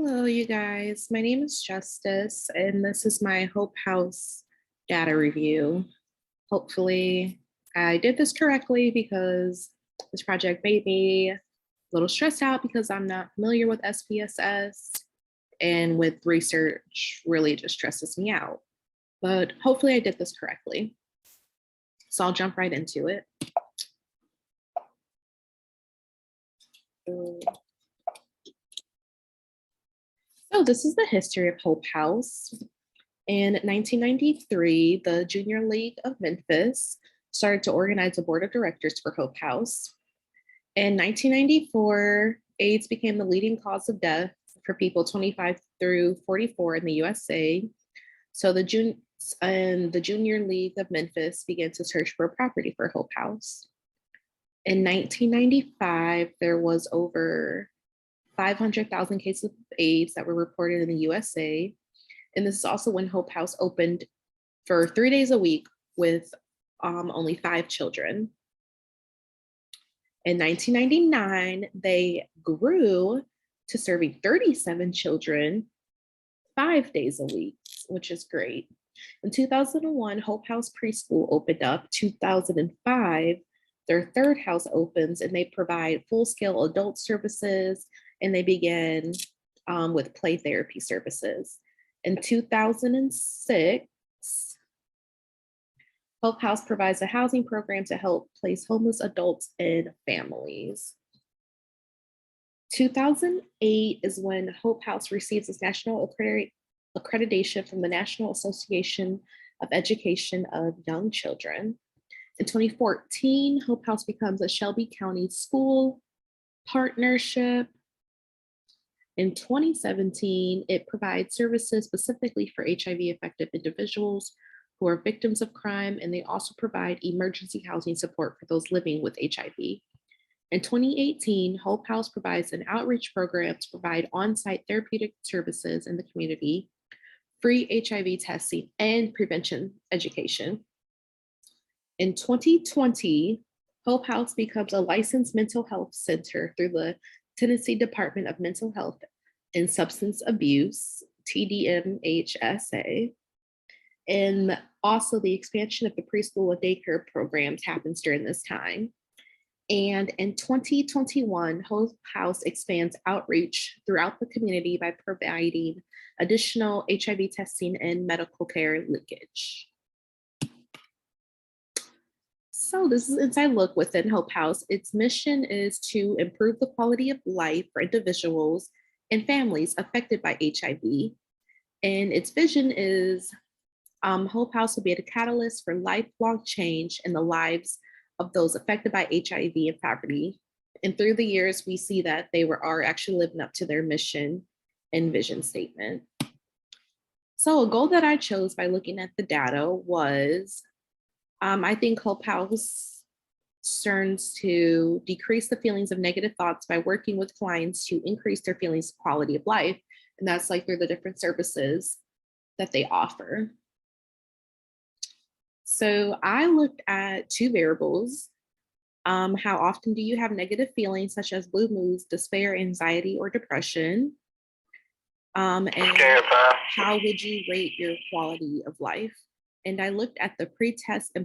Hello, you guys. My name is Justice, and this is my Hope House data review. Hopefully, I did this correctly because this project made me a little stressed out because I'm not familiar with SPSS, and with research really just stresses me out. But hopefully, I did this correctly. So I'll jump right into it. So this is the history of Hope House. In 1993, the Junior League of Memphis started to organize a board of directors for Hope House. In 1994, AIDS became the leading cause of death for people 25 through 44 in the USA. So the Junior League of Memphis began to search for a property for Hope House. In 1995, there was over 500,000 cases of AIDS that were reported in the USA. And this is also when Hope House opened for 3 days a week with only 5 children. In 1999, they grew to serving 37 children 5 days a week, which is great. In 2001, Hope House Preschool opened up. 2005, their third house opens, and they provide full-scale adult services, and they began with play therapy services. In 2006, Hope House provides a housing program to help place homeless adults in families. 2008 is when Hope House receives its national accreditation from the National Association of Education of Young Children. In 2014, Hope House becomes a Shelby County school partnership. In 2017, it provides services specifically for HIV-affected individuals who are victims of crime, and they also provide emergency housing support for those living with HIV. In 2018, Hope House provides an outreach program to provide on-site therapeutic services in the community, free HIV testing, and prevention education. In 2020, Hope House becomes a licensed mental health center through the Tennessee Department of Mental Health and Substance Abuse, TDMHSA. And also the expansion of the preschool and daycare programs happens during this time. And in 2021, Hope House expands outreach throughout the community by providing additional HIV testing and medical care linkage. So this is an inside look within Hope House. Its mission is to improve the quality of life for individuals and families affected by HIV. And its vision is Hope House will be a catalyst for lifelong change in the lives of those affected by HIV and poverty. And through the years, we see that they are actually living up to their mission and vision statement. So a goal that I chose by looking at the data was, I think Hope House turns to decrease the feelings of negative thoughts by working with clients to increase their feelings of quality of life. And that's like through the different services that they offer. So I looked at 2 variables. How often do you have negative feelings such as blue moods, despair, anxiety, or depression? And how would you rate your quality of life? And I looked at the pre-test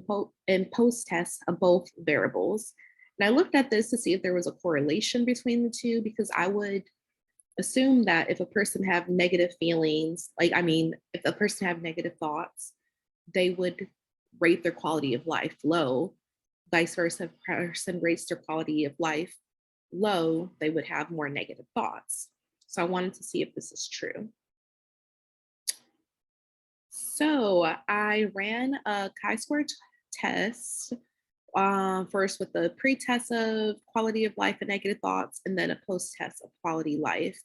and post-test of both variables. And I looked at this to see if there was a correlation between the two, because I would assume that if a person have negative feelings, if a person have negative thoughts, they would rate their quality of life low. Vice versa, if a person rates their quality of life low, they would have more negative thoughts. So I wanted to see if this is true. So I ran a chi-square test first with the pre-test of quality of life and negative thoughts, and then a post-test of quality life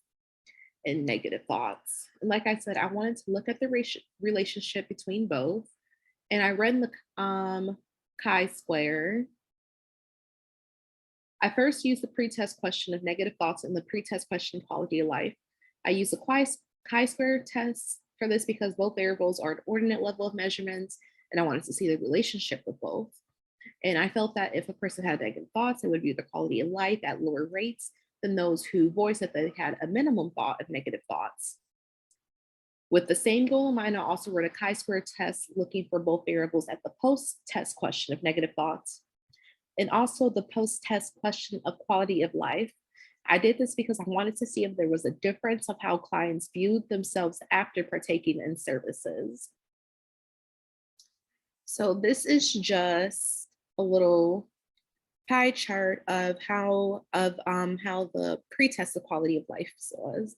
and negative thoughts. And like I said, I wanted to look at the relationship between both. And I ran the chi-square. I first used the pre-test question of negative thoughts and the pre-test question quality of life. I used the chi-square test for this because both variables are an ordinate level of measurements, and I wanted to see the relationship with both. And I felt that if a person had negative thoughts, it would view the quality of life at lower rates than those who voiced that they had a minimum thought of negative thoughts. With the same goal in mind, I also wrote a chi-square test looking for both variables at the post-test question of negative thoughts and also the post-test question of quality of life. I did this because I wanted to see if there was a difference of how clients viewed themselves after partaking in services. So this is just a little pie chart of how the pretest of quality of life was.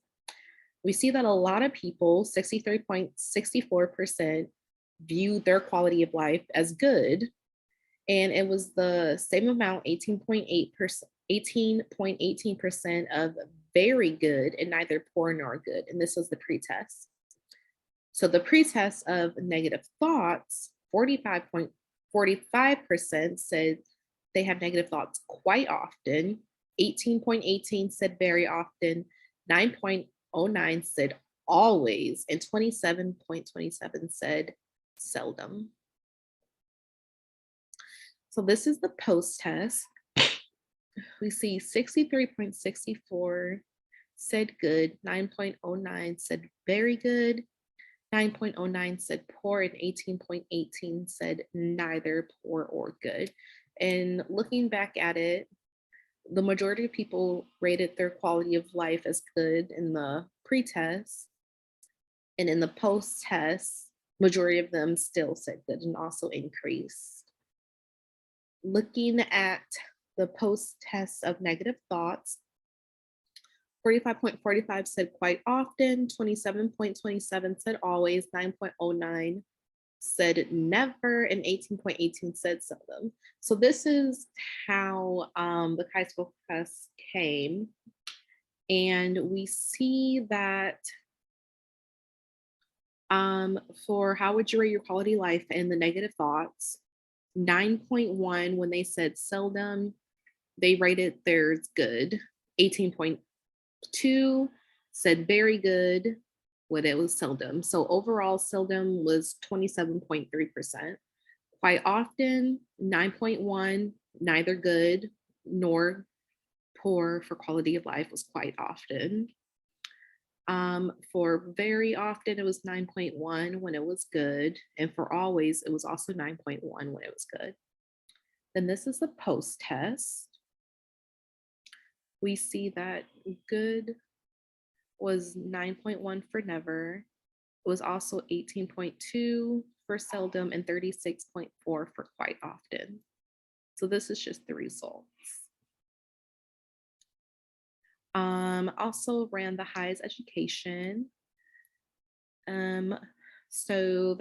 We see that a lot of people, 63.64%, viewed their quality of life as good. And it was the same amount, 18.18% of very good and neither poor nor good. And this was the pretest. So the pretest of negative thoughts, 45.45% said they have negative thoughts quite often. 18.18 said very often. 9.09 said always. And 27.27 said seldom. So this is the post-test. We see 63.64 said good, 9.09 said very good, 9.09 said poor, and 18.18 said neither poor or good. And looking back at it, the majority of people rated their quality of life as good in the pre-test. And in the post-test, majority of them still said good and also increased. Looking at the post-test of negative thoughts, 45.45 said quite often, 27.27 said always, 9.09 said never, and 18.18 said seldom. So this is how the chi-square test came. And we see that for how would you rate your quality of life and the negative thoughts, 9.1 when they said seldom, they rated theirs good. 18.2 said very good when it was seldom. So overall, seldom was 27.3%. Quite often, 9.1, neither good nor poor for quality of life was quite often. For very often, it was 9.1 when it was good. And for always, it was also 9.1 when it was good. Then this is the post-test. We see that good was 9.1 for never. It was also 18.2 for seldom and 36.4 for quite often. So this is just the results. Also ran the highest education. So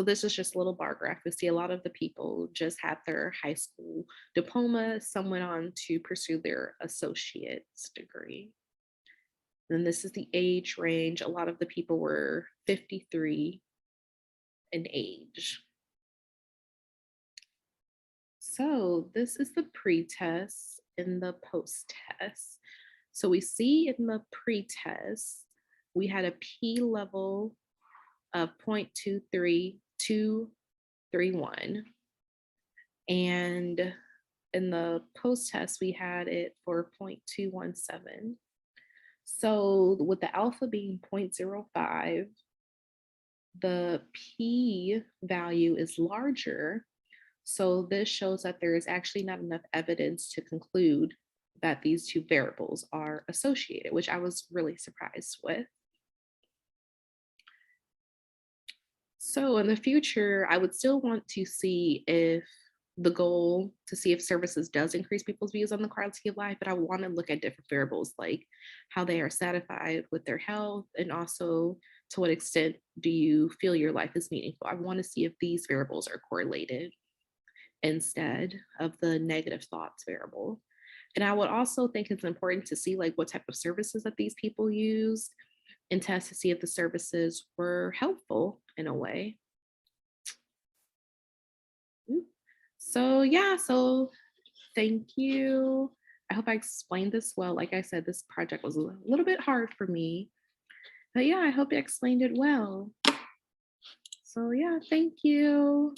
this is just a little bar graph. We see a lot of the people just had their high school diploma. Some went on to pursue their associate's degree. And this is the age range. A lot of the people were 53 in age. So this is the pre-test and the post-test. So we see in the pre-test, we had a P level of 0.23231. And in the post-test, we had it for 0.217. So with the alpha being 0.05, the P value is larger. So this shows that there is actually not enough evidence to conclude that these two variables are associated, which I was really surprised with. So in the future, I would still want to see if the goal to see if services does increase people's views on the quality of life, but I want to look at different variables like how they are satisfied with their health and also to what extent do you feel your life is meaningful. I want to see if these variables are correlated instead of the negative thoughts variable. And I would also think it's important to see like what type of services that these people use and test to see if the services were helpful in a way. So yeah, so thank you. I hope I explained this well. Like I said, this project was a little bit hard for me, but yeah, I hope I explained it well. So yeah, thank you.